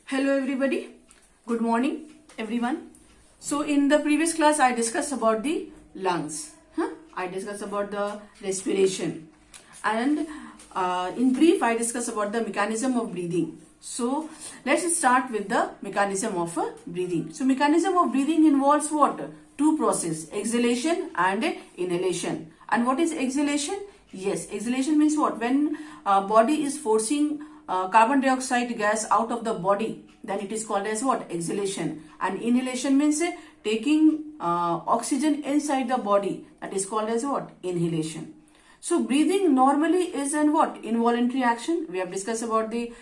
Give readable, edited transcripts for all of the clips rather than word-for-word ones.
Hello everybody, good morning everyone. So in the previous class I discussed about the lungs. I discussed about the respiration and in brief I discussed about the mechanism of breathing. So let's start with the mechanism of breathing. So mechanism of breathing involves what? Two processes, exhalation and inhalation. And what is exhalation? Yes, exhalation means what? When body is forcing carbon dioxide gas out of the body, then it is called as what? Exhalation. And inhalation means taking oxygen inside the body, that is called as what? Inhalation. So breathing normally is an what? Involuntary action. We have discussed about the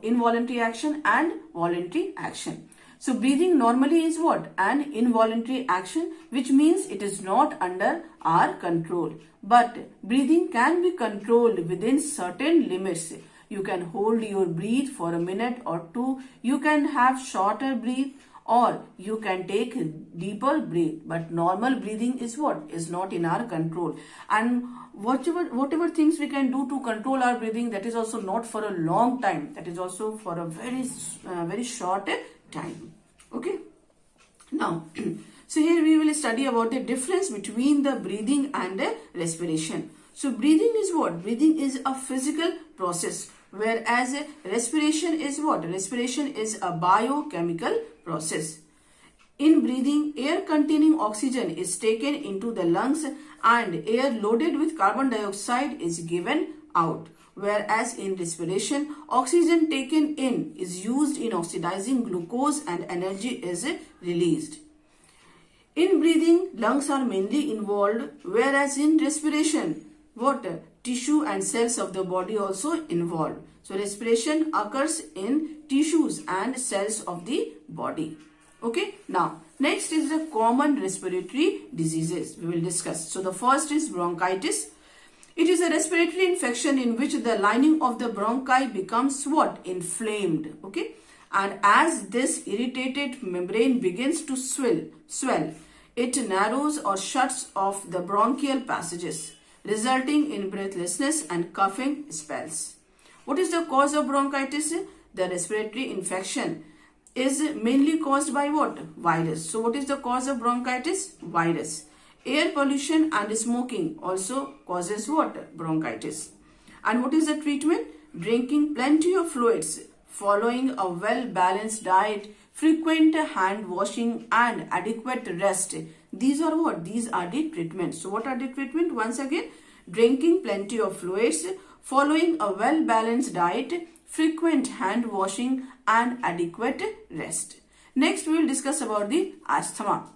involuntary action and voluntary action. So breathing normally is what? An involuntary action, which means it is not under our control. But breathing can be controlled within certain limits. You can hold your breath for a minute or two. You can have shorter breath or you can take deeper breath. But normal breathing is what? Is not in our control. And whatever things we can do to control our breathing, that is also not for a long time. That is also for a very short time. Okay. Now, so here we will study about the difference between the breathing and the respiration. So breathing is what? Breathing is a physical process, whereas respiration is what? Respiration is a biochemical process. In breathing, air containing oxygen is taken into the lungs and air loaded with carbon dioxide is given out. Whereas in respiration, oxygen taken in is used in oxidizing glucose and energy is released. In breathing, lungs are mainly involved, whereas in respiration, what? Tissue and cells of the body also involved. So respiration occurs in tissues and cells of the body. Okay. Now, next is the common respiratory diseases we will discuss. So the first is bronchitis. It is a respiratory infection in which the lining of the bronchi becomes what? Inflamed. Okay. And as this irritated membrane begins to swell, it narrows or shuts off the bronchial passages, resulting in breathlessness and coughing spells. What is the cause of bronchitis? The respiratory infection is mainly caused by what? Virus. So what is the cause of bronchitis? Virus. Air pollution and smoking also causes what? Bronchitis. And what is the treatment? Drinking plenty of fluids, following a well-balanced diet, frequent hand washing and adequate rest. These are what? These are the treatments. So what are the treatment? Once again, drinking plenty of fluids, following a well-balanced diet, frequent hand washing and adequate rest. Next we will discuss about the asthma.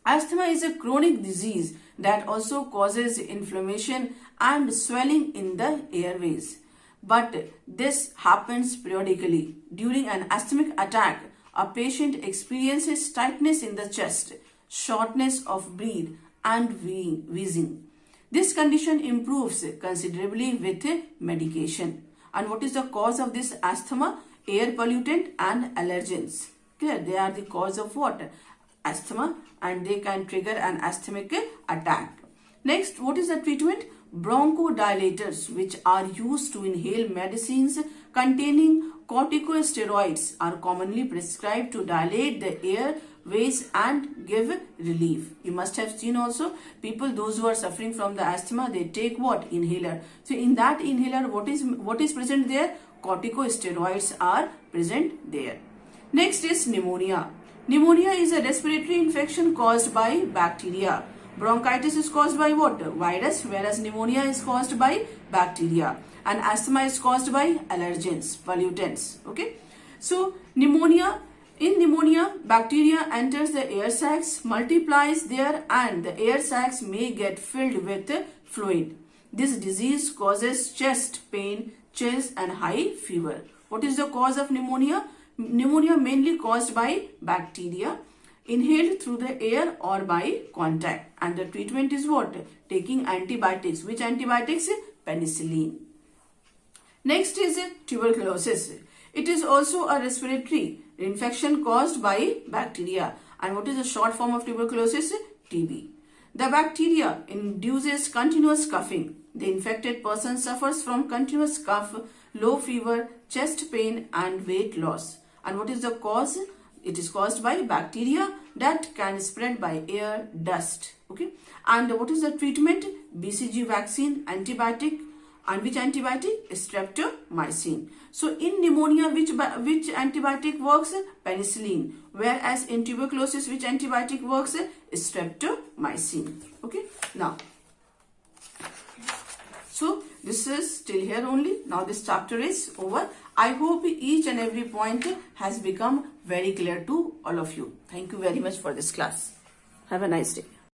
Asthma is a chronic disease that also causes inflammation and swelling in the airways. But this happens periodically. During an asthmatic attack, a patient experiences tightness in the chest, shortness of breath and wheezing. This condition improves considerably with medication. And what is the cause of this asthma? Air pollutant and allergens. Clear? They are the cause of what? Asthma, and they can trigger an asthmatic attack. Next, what is the treatment? Bronchodilators, which are used to inhale medicines containing corticosteroids, are commonly prescribed to dilate the airways and give relief. You must have seen also people, those who are suffering from the asthma, they take what? Inhaler. So in that inhaler, what is present there? Corticosteroids are present there. Next is pneumonia. Pneumonia is a respiratory infection caused by bacteria. Bronchitis is caused by what? Virus, whereas pneumonia is caused by bacteria. And asthma is caused by allergens, pollutants. Okay. So in pneumonia, bacteria enters the air sacs, multiplies there, and the air sacs may get filled with fluid. This disease causes chest pain, chills and high fever. What is the cause of pneumonia? Pneumonia mainly caused by bacteria, inhaled through the air or by contact. And the treatment is what? Taking antibiotics. Which antibiotics? Penicillin. Next is tuberculosis. It is also a respiratory infection caused by bacteria. And what is the short form of tuberculosis? TB. The bacteria induces continuous coughing. The infected person suffers from continuous cough, low fever, chest pain and weight loss. And what is the cause? It is caused by bacteria that can spread by air, dust. Okay. And what is the treatment? BCG vaccine, antibiotic. And which antibiotic? Streptomycin. So in pneumonia, which antibiotic works? Penicillin. Whereas in tuberculosis, which antibiotic works? Streptomycin. Okay. Now, so this is till here only. Now this chapter is over. I hope each and every point has become very clear to all of you. Thank you very much for this class. Have a nice day.